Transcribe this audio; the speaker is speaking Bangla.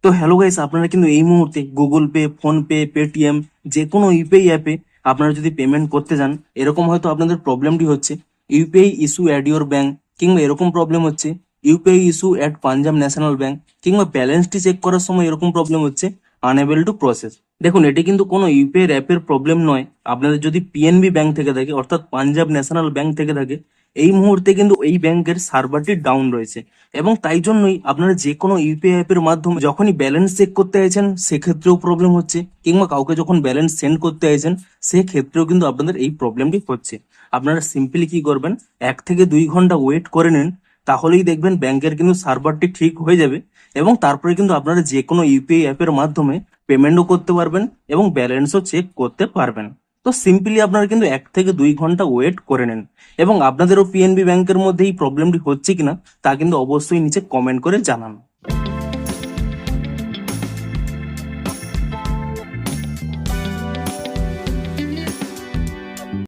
তো হ্যালো গাইস, আপনারা কিন্তু এই মুহূর্তে Google pay, phone pay, Paytm যে কোনো ইউপিআই অ্যাপে আপনারা যদি পেমেন্ট করতে যান, এরকম হয়তো আপনাদের প্রবলেমটি হচ্ছে UPI issue at your bank, কিংবা এরকম প্রবলেম হচ্ছে UPI issue at Punjab national bank, কিংবা ব্যালেন্সটি চেক করার সময় এরকম প্রবলেম হচ্ছে আনএবল টু প্রসেস। দেখুন, এটি কিন্তু কোনো ইউপিআই অ্যাপের প্রবলেম নয়। আপনাদের যদি পিএনবি ব্যাংক থেকে থাকে, অর্থাৎ পাঞ্জাব ন্যাশনাল ব্যাংক থেকে থাকে, এই মুহূর্তে কিন্তু এই ব্যাংকের সার্ভারটি ডাউন রয়েছে। এবং তাই জন্যই আপনারা যে কোনো ইউপিআই অ্যাপের মাধ্যমে যখনই ব্যালেন্স চেক করতে চাইছেন সেক্ষেত্রেও প্রবলেম হচ্ছে, কিংবা কাউকে যখন ব্যালেন্স সেন্ড করতে চাইছেন সেক্ষেত্রেও কিন্তু আপনাদের এই প্রবলেমটি হচ্ছে। আপনারা সিম্পলি কি করবেন, 1 থেকে 2 ঘন্টা ওয়েট করে নিন, তাহলেই দেখবেন ব্যাংকের কিন্তু সার্ভারটি ঠিক হয়ে যাবে। এবং তারপরে কিন্তু আপনারা যে কোনো ইউপিআই অ্যাপের মাধ্যমে পেমেন্টও করতে পারবেন এবং ব্যালেন্সও চেক করতে পারবেন। তো সিম্পলি আপনারা কিন্তু 1 থেকে 2 ঘন্টা ওয়েট করে নেন। এবং আপনাদেরও পিএনবি ব্যাংকের মধ্যে এই প্রবলেমটি হচ্ছে কিনা তা কিন্তু অবশ্যই নিচে কমেন্ট করে জানান।